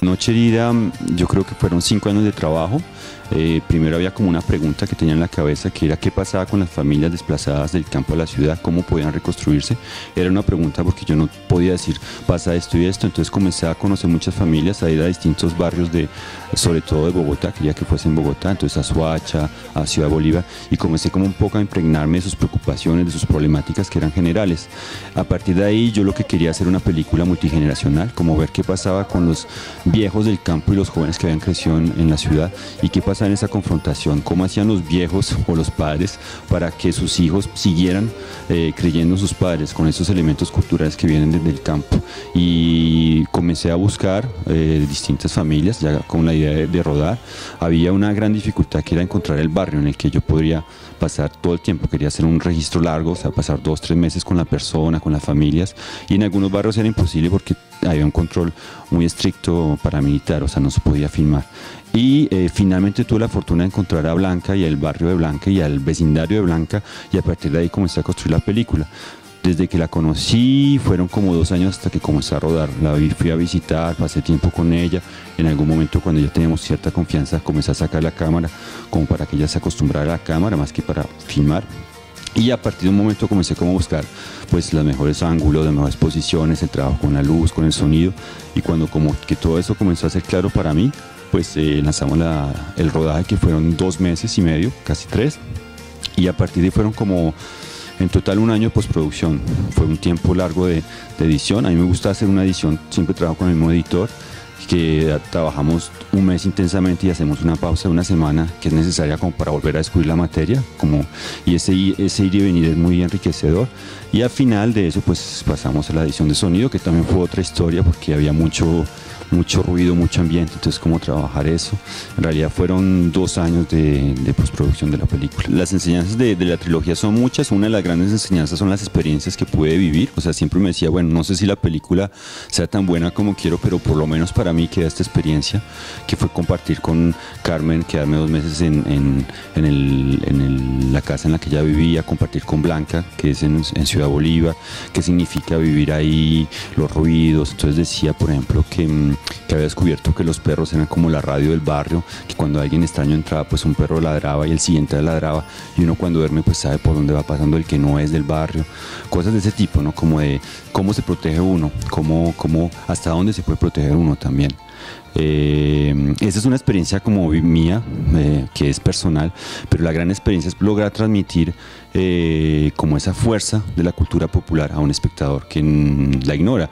Noche Herida, yo creo que fueron 5 años de trabajo. Primero había como una pregunta que tenía en la cabeza, que era qué pasaba con las familias desplazadas del campo a la ciudad, cómo podían reconstruirse. Era una pregunta porque yo no podía decir pasa esto y esto, entonces comencé a conocer muchas familias, a ir a distintos barrios sobre todo de Bogotá, quería que fuese en Bogotá, entonces a Soacha, a Ciudad Bolívar, y comencé como un poco a impregnarme de sus preocupaciones, de sus problemáticas que eran generales. A partir de ahí yo lo que quería hacer una película multigeneracional, como ver qué pasaba con los viejos del campo y los jóvenes que habían crecido en la ciudad, y qué pasaba en esa confrontación, cómo hacían los viejos o los padres para que sus hijos siguieran creyendo en sus padres con esos elementos culturales que vienen desde el campo. Y comencé a buscar distintas familias ya con la idea de rodar. Había una gran dificultad que era encontrar el barrio en el que yo podría pasar todo el tiempo. Quería hacer un registro largo, o sea, pasar 2 o 3 meses con la persona, con las familias, y en algunos barrios era imposible porque había un control muy estricto paramilitar, o sea, no se podía filmar. Y finalmente tuve la fortuna de encontrar a Blanca y al barrio de Blanca y al vecindario de Blanca, y a partir de ahí comencé a construir la película. Desde que la conocí fueron como 2 años hasta que comencé a rodar. Fui a visitar, pasé tiempo con ella. En algún momento, cuando ya teníamos cierta confianza, comencé a sacar la cámara como para que ella se acostumbrara a la cámara más que para filmar. Y a partir de un momento comencé como a buscar pues los mejores ángulos, las mejores posiciones, el trabajo con la luz, con el sonido. Y cuando como que todo eso comenzó a ser claro para mí, pues lanzamos el rodaje, que fueron 2 meses y medio, casi 3. Y a partir de ahí fueron como en total 1 año de postproducción. Fue un tiempo largo de edición. A mí me gusta hacer una edición, siempre trabajo con el mismo editor, que trabajamos 1 mes intensamente y hacemos una pausa de 1 semana que es necesaria como para volver a descubrir la materia, y ese ir y venir es muy enriquecedor. Y al final de eso pues pasamos a la edición de sonido, que también fue otra historia porque había mucho ruido, mucho ambiente, entonces cómo trabajar eso. En realidad fueron 2 años de postproducción de la película. Las enseñanzas de la trilogía son muchas. Una de las grandes enseñanzas son las experiencias que pude vivir. O sea, siempre me decía, bueno, no sé si la película sea tan buena como quiero, pero por lo menos para mí queda esta experiencia, que fue compartir con Carmen, quedarme 2 meses en la casa en la que ella vivía, compartir con Blanca, que es en Ciudad Bolívar, qué significa vivir ahí, los ruidos. Entonces decía, por ejemplo, que había descubierto que los perros eran como la radio del barrio, que cuando alguien extraño entraba pues un perro ladraba y el siguiente ladraba, y uno cuando duerme pues sabe por dónde va pasando el que no es del barrio. Cosas de ese tipo, ¿no? Como de cómo se protege uno, hasta dónde se puede proteger uno también. Esa es una experiencia como mía, que es personal, pero la gran experiencia es lograr transmitir como esa fuerza de la cultura popular a un espectador que la ignora.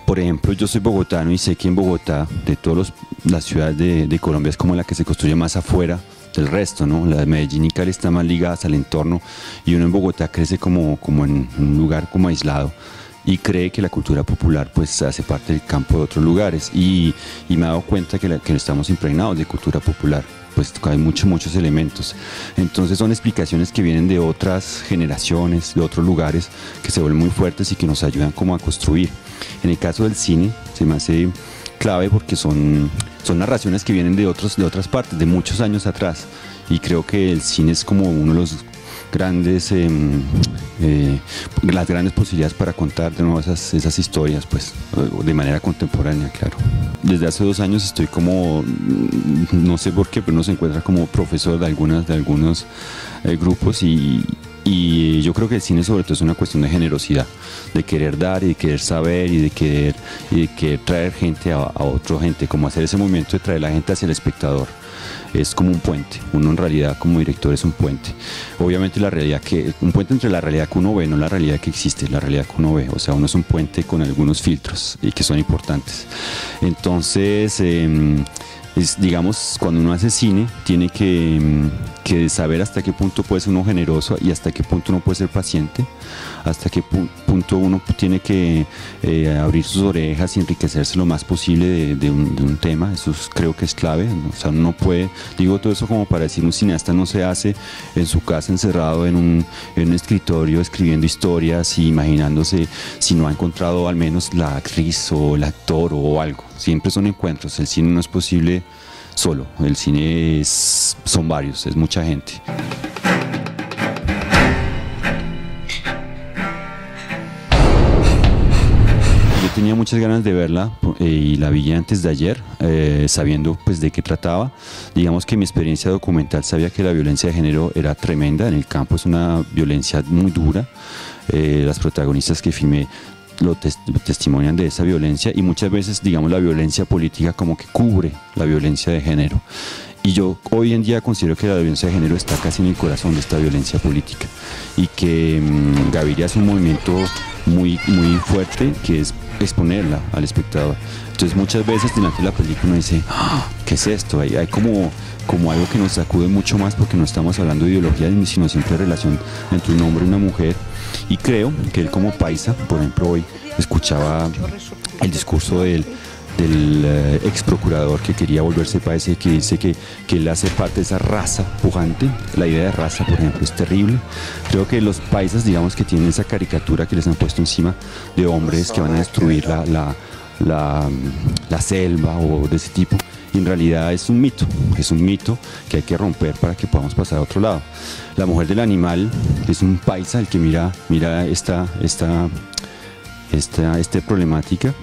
Por ejemplo, yo soy bogotano y sé que en Bogotá, de todas las ciudades de Colombia, es como la que se construye más afuera del resto, ¿no? La de Medellín y Cali están más ligadas al entorno, y uno en Bogotá crece como en un lugar como aislado, y cree que la cultura popular pues hace parte del campo de otros lugares, y me he dado cuenta que estamos impregnados de cultura popular. Pues hay muchos elementos. Entonces son explicaciones que vienen de otras generaciones, de otros lugares, que se vuelven muy fuertes y que nos ayudan como a construir. En el caso del cine se me hace clave porque son narraciones que vienen de otras partes, de muchos años atrás, y creo que el cine es como uno de los las grandes posibilidades para contar de nuevo esas historias, pues de manera contemporánea, claro. Desde hace 2 años estoy como, no sé por qué, pero uno se encuentra como profesor de algunos grupos, y yo creo que el cine sobre todo es una cuestión de generosidad, de querer dar y de querer saber y de querer traer gente a otra gente, como hacer ese movimiento de traer la gente hacia el espectador. Es como un puente. Uno en realidad como director es un puente. Obviamente un puente entre la realidad que uno ve, no la realidad que existe, la realidad que uno ve. O sea, uno es un puente con algunos filtros y que son importantes. Entonces, digamos, cuando uno hace cine, tiene que saber hasta qué punto puede ser uno generoso y hasta qué punto uno puede ser paciente, hasta qué punto uno tiene que abrir sus orejas y enriquecerse lo más posible de un tema. Eso creo que es clave. O sea, uno no puede, digo todo eso como para decir, un cineasta no se hace en su casa encerrado en un escritorio escribiendo historias y imaginándose si no ha encontrado al menos la actriz o el actor o algo. Siempre son encuentros. El cine no es posible solo, el cine son varios, es mucha gente. tenía muchas ganas de verla y la vi antes de ayer, sabiendo pues de qué trataba. Digamos que mi experiencia documental sabía que la violencia de género era tremenda en el campo, es una violencia muy dura. Las protagonistas que filmé lo testimonian de esa violencia, y muchas veces, digamos, la violencia política como que cubre la violencia de género. Y yo hoy en día considero que la violencia de género está casi en el corazón de esta violencia política, y que Gaviria es un movimiento muy fuerte, que es exponerla al espectador. Entonces muchas veces delante de la película uno dice, ¡ah! ¿Qué es esto? Hay como algo que nos sacude mucho más, porque no estamos hablando de ideología, sino siempre de relación entre un hombre y una mujer. Y creo que él, como paisa, por ejemplo, hoy escuchaba el discurso del ex procurador que quería volverse paisa, que dice que él hace parte de esa raza pujante. La idea de raza, por ejemplo, es terrible. Creo que los paisas, digamos, que tienen esa caricatura que les han puesto encima de hombres que van a destruir la selva o de ese tipo, y en realidad es un mito que hay que romper para que podamos pasar a otro lado. La mujer del animal es un paisa el que mira esta problemática,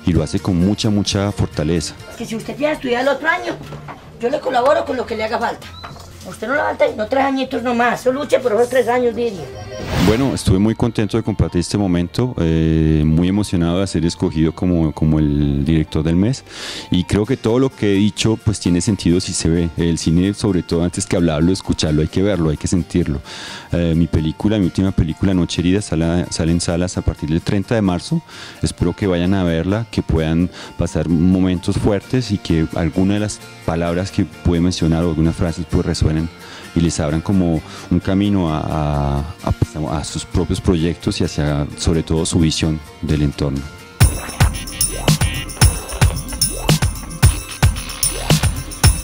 y lo hace con mucha fortaleza. Que si usted quiere estudiar el otro año, yo le colaboro con lo que le haga falta. A usted no le falta, no 3 añitos nomás, solo luche por esos 3 años, diría. Bueno, estuve muy contento de compartir este momento, muy emocionado de ser escogido como el director del mes, y creo que todo lo que he dicho pues tiene sentido si se ve. El cine, sobre todo, antes que hablarlo, escucharlo, hay que verlo, hay que sentirlo. Mi última película, Noche Herida, sale en salas a partir del 30 de marzo. Espero que vayan a verla, que puedan pasar momentos fuertes, y que alguna de las palabras que puede mencionar o algunas frases pues resuenen y les abran como un camino a sus propios proyectos y hacia, sobre todo, su visión del entorno.